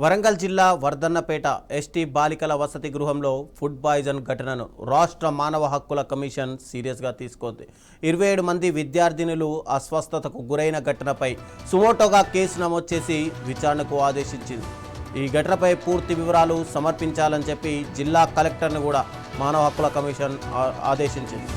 వరంగల్ జిల్లా వర్ధన్నపేట ఎస్టీ బాలికల వసతి గృహంలో ఫుడ్ పాయిజన్ ఘటనను రాష్ట్ర మానవ హక్కుల కమిషన్ సీరియస్గా తీసుకుంది. 27 మంది విద్యార్థినులు అస్వస్థతకు గురైన ఘటనపై సుమోటోగా కేసు నమోదు చేసి విచారణకు ఆదేశించింది. ఈ ఘటనపై పూర్తి వివరాలు సమర్పించాలని చెప్పి జిల్లా కలెక్టర్ను కూడా మానవ హక్కుల కమిషన్ ఆదేశించింది.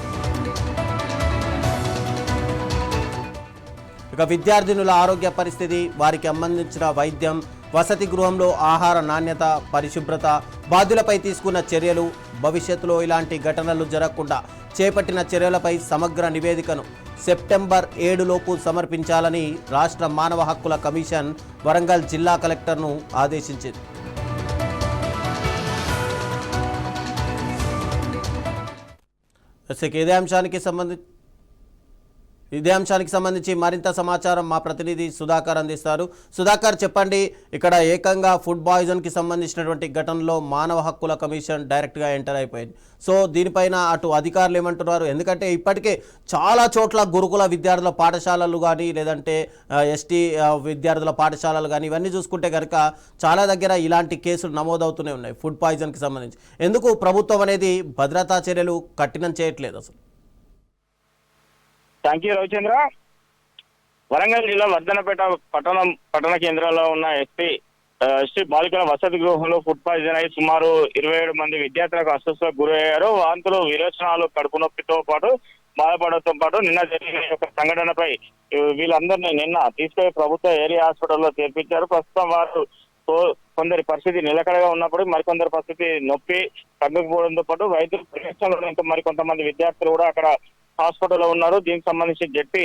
ఇక విద్యార్థినుల ఆరోగ్య పరిస్థితి, వారికి సంబంధించిన వైద్యం, వసతి గృహంలో ఆహార నాణ్యత, పరిశుభ్రత, బాధ్యులపై తీసుకున్న చర్యలు, భవిష్యత్తులో ఇలాంటి ఘటనలు జరగకుండా చేపట్టిన చర్యలపై సమగ్ర నివేదికను సెప్టెంబర్ 7లోపు సమర్పించాలని రాష్ట్ర మానవ హక్కుల కమిషన్ వరంగల్ జిల్లా కలెక్టర్ను ఆదేశించింది. ఇదే అంశానికి సంబంధించి మరింత సమాచారం మా ప్రతినిధి సుధాకర్ అందిస్తారు. సుధాకర్, చెప్పండి, ఇక్కడ ఏకంగా ఫుడ్ పాయిజన్కి సంబంధించినటువంటి ఘటనలో మానవ హక్కుల కమిషన్ డైరెక్ట్గా ఎంటర్ అయిపోయింది. సో దీనిపైన అటు అధికారులు ఏమంటున్నారు? ఎందుకంటే ఇప్పటికే చాలా చోట్ల గురుకుల విద్యార్థుల పాఠశాలలు కానీ, లేదంటే ఎస్టీ విద్యార్థుల పాఠశాలలు కానీ, ఇవన్నీ చూసుకుంటే కనుక చాలా దగ్గర ఇలాంటి కేసులు నమోదవుతూనే ఉన్నాయి ఫుడ్ పాయిజన్కి సంబంధించి. ఎందుకు ప్రభుత్వం అనేది భద్రతా చర్యలు కఠినం చేయట్లేదు అసలు? Thank you Ravichandra. వరంగల్ జిల్లా వర్ధనపేట పట్టణ కేంద్రంలో ఉన్న ఎస్టీ బాలికల వసతి గృహంలో ఫుడ్ పాయిజన్ అయి సుమారు 27 మంది విద్యార్థులకు అస్వస్థతకు గురయ్యారు. వాంతులు, విరోచనాలు, కడుపు నొప్పితో పాటు బాధపడటంతో పాటు నిన్న జరిగిన ఒక సంఘటనపై వీళ్ళందరినీ నిన్న తీసుకెళ్లి ప్రభుత్వ ఏరియా హాస్పిటల్లో చేర్పించారు. ప్రస్తుతం వారు కొందరి పరిస్థితి నిలకడగా ఉన్నప్పుడు మరికొందరి పరిస్థితి నొప్పి తగ్గకపోవడంతో పాటు వైద్యులు పరీక్షలో ఇంకా మరికొంతమంది విద్యార్థులు కూడా అక్కడ హాస్పిటల్లో ఉన్నారు. దీనికి సంబంధించి జెడ్పీ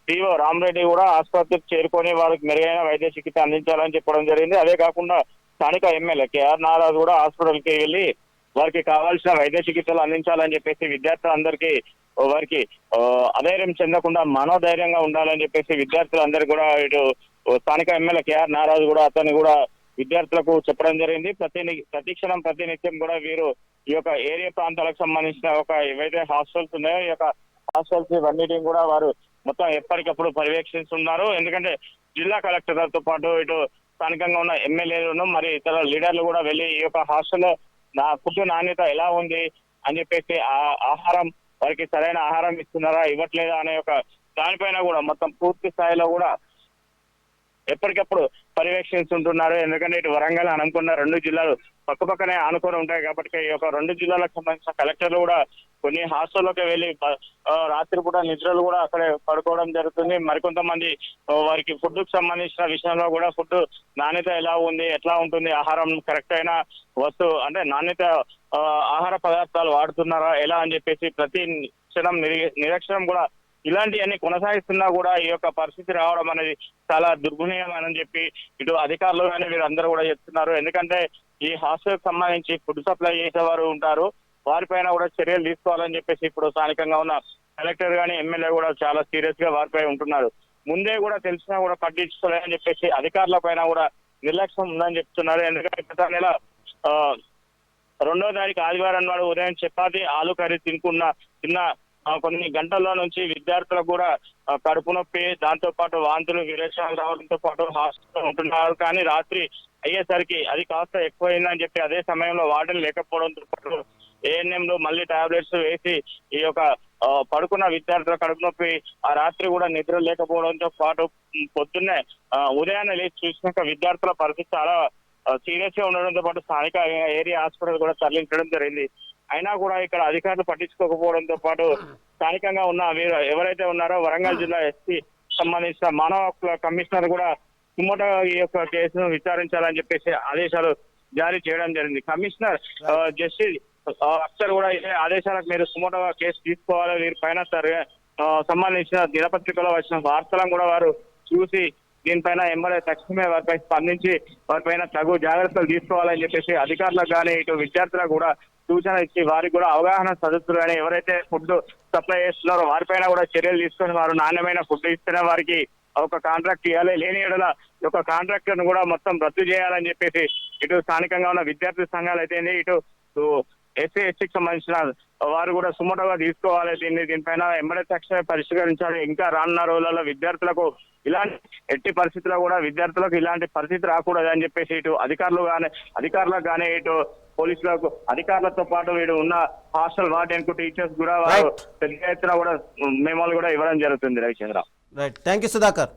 డిఓ రామరెడ్డి కూడా ఆసుపత్రికి చేరుకొని వారికి మెరుగైన వైద్య చికిత్స అందించాలని చెప్పడం జరిగింది. అదే కాకుండా స్థానిక ఎమ్మెల్యే కేఆర్ నారాజు కూడా హాస్పిటల్కి వెళ్లి వారికి కావాల్సిన వైద్య చికిత్సలు అందించాలని చెప్పేసి విద్యార్థులందరికీ వారికి అధైర్యం చెందకుండా మనోధైర్యంగా ఉండాలని చెప్పేసి విద్యార్థులందరికీ కూడా ఇటు స్థానిక ఎమ్మెల్యే కేఆర్ నారాజు కూడా అతన్ని కూడా విద్యార్థులకు చెప్పడం జరిగింది. ప్రతి క్షణం ప్రతి నిత్యం కూడా వీరు ఈ యొక్క ఏరియా ప్రాంతాలకు సంబంధించిన ఒక ఏవైతే హాస్టల్స్ ఉన్నాయో ఈ యొక్క హాస్టల్స్ ఇవన్నిటిని కూడా వారు మొత్తం ఎప్పటికప్పుడు పర్యవేక్షిస్తున్నారు. ఎందుకంటే జిల్లా కలెక్టర్లతో పాటు ఇటు స్థానికంగా ఉన్న ఎమ్మెల్యేలను మరి ఇతర లీడర్లు కూడా వెళ్ళి ఈ యొక్క హాస్టల్లో ఫుడ్ నాణ్యత ఎలా ఉంది అని చెప్పేసి ఆహారం వారికి సరైన ఆహారం ఇస్తున్నారా ఇవ్వట్లేదా అనే ఒక దానిపైన కూడా మొత్తం పూర్తి స్థాయిలో కూడా ఎప్పటికప్పుడు పర్యవేక్షిస్తుంటున్నారు. ఎందుకంటే ఇటు వరంగల్, హనుమకొండ 2 జిల్లాలు పక్కపక్కనే ఆనుకొని ఉంటాయి కాబట్టి ఈ యొక్క 2 జిల్లాలకు సంబంధించిన కలెక్టర్లు కూడా కొన్ని హాస్టల్లోకి వెళ్ళి రాత్రి పూట నిద్రలు కూడా అక్కడే పడుకోవడం జరుగుతుంది. మరికొంతమంది వారికి ఫుడ్ కు సంబంధించిన విషయంలో కూడా ఫుడ్ నాణ్యత ఎలా ఉంది, ఎట్లా ఉంటుంది, ఆహారం కరెక్ట్ అయిన అంటే నాణ్యత ఆహార పదార్థాలు వాడుతున్నారా ఎలా అని చెప్పేసి ప్రతి క్షణం నిరీక్షణం కూడా ఇలాంటివన్నీ కొనసాగిస్తున్నా కూడా ఈ యొక్క పరిస్థితి రావడం అనేది చాలా దుర్గుణీయమని చెప్పి ఇటు అధికారులు కానీ వీరందరూ కూడా చెప్తున్నారు. ఎందుకంటే ఈ హాస్టల్ సంబంధించి ఫుడ్ సప్లై చేసేవారు ఉంటారు, వారిపైన కూడా చర్యలు తీసుకోవాలని చెప్పేసి ఇప్పుడు స్థానికంగా ఉన్న కలెక్టర్ గానీ ఎమ్మెల్యే కూడా చాలా సీరియస్ గా వారిపై ఉంటున్నారు. ముందే కూడా తెలిసినా కూడా పట్టించుకోలేదని చెప్పేసి అధికారుల పైన కూడా నిర్లక్ష్యం ఉందని చెప్తున్నారు. ఎందుకంటే గత నెల 2వ తారీఖు ఆదివారం నాడు ఉదయం చపాతి, ఆలు కర్రీ తిన్న కొన్ని గంటల్లో నుంచి విద్యార్థులకు కూడా కడుపు నొప్పి, దాంతో పాటు వాంతులు, విరేచనాలు రావడంతో పాటు హాస్పిటల్ ఉంటున్నారు. కానీ రాత్రి అయ్యేసరికి అది కాస్త ఎక్కువైందని చెప్పి అదే సమయంలో వార్డెన్ లేకపోవడంతో పాటు ఏఎన్ఎంలు మళ్ళీ టాబ్లెట్స్ వేసి ఈ యొక్క పడుకున్న విద్యార్థుల కడుపు నొప్పి ఆ రాత్రి కూడా నిద్ర లేకపోవడంతో పాటు పొద్దున్నే ఉదయాన్నే లేచి చూసినాక విద్యార్థుల పరిస్థితి చాలా సీరియస్ గా ఉండడంతో పాటు స్థానిక ఏరియా హాస్పిటల్ కూడా తరలించడం జరిగింది. అయినా కూడా ఇక్కడ అధికారులు పట్టించుకోకపోవడంతో పాటు స్థానికంగా ఉన్న వీరు ఎవరైతే ఉన్నారో వరంగల్ జిల్లా ఎస్పీ సంబంధించిన మానవ హక్కుల కమిషనర్ కూడా సుమోటో ఈ యొక్క కేసును విచారించాలని చెప్పేసి ఆదేశాలు జారీ చేయడం జరిగింది. కమిషనర్ జస్టిస్ అక్సర్ కూడా ఇదే ఆదేశాలకు మీరు సుమోటో కేసు తీసుకోవాలి, వీరి పైన సంబంధించిన దినపత్రికలో వచ్చిన వార్తలను కూడా వారు చూసి దీనిపైన ఎమ్మెల్యే తక్షణమే వారిపై స్పందించి వారిపైన తగు జాగ్రత్తలు తీసుకోవాలని చెప్పేసి అధికారులకు కానీ ఇటు విద్యార్థులకు కూడా సూచన ఇచ్చి వారికి కూడా అవగాహన సదస్సులు కానీ ఎవరైతే ఫుడ్ సప్లై చేస్తున్నారో వారిపైన కూడా చర్యలు తీసుకొని వారు నాణ్యమైన ఫుడ్ ఇస్తేనే వారికి ఒక కాంట్రాక్ట్ ఇవ్వాలి, లేని ఎడల ఒక కాంట్రాక్టర్ ను కూడా మొత్తం రద్దు చేయాలని చెప్పేసి ఇటు స్థానికంగా ఉన్న విద్యార్థి సంఘాలు అయితే ఇటు ఎస్సీ ఎస్టీకి సంబంధించిన వారు కూడా సుమోటోగా తీసుకోవాలి, దీనిపైన ఎంబడే తక్షణమే పరిష్కరించాలి. ఇంకా రానున్న రోజులలో విద్యార్థులకు ఇలాంటి ఎట్టి పరిస్థితుల్లో కూడా విద్యార్థులకు ఇలాంటి పరిస్థితి రాకూడదు అని చెప్పేసి ఇటు అధికారులకు కానీ ఇటు పోలీసులకు అధికారులతో పాటు వీడు ఉన్న హాస్టల్ వార్డెన్ కు టీచర్స్ కూడా వారు పెద్ద ఎత్తున కూడా మెమోలు కూడా ఇవ్వడం జరుగుతుంది. Ravichandra. Right, thank you Sudhakar.